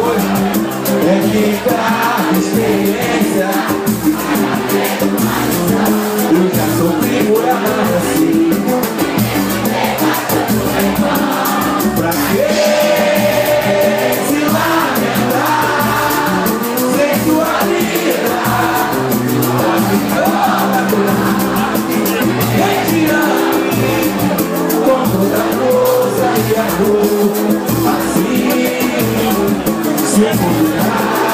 É que cada experiência eu já sofri por amar assim. Pra que se lamentar sem sua vida? Com toda a força e a dor, assim, sem mudar.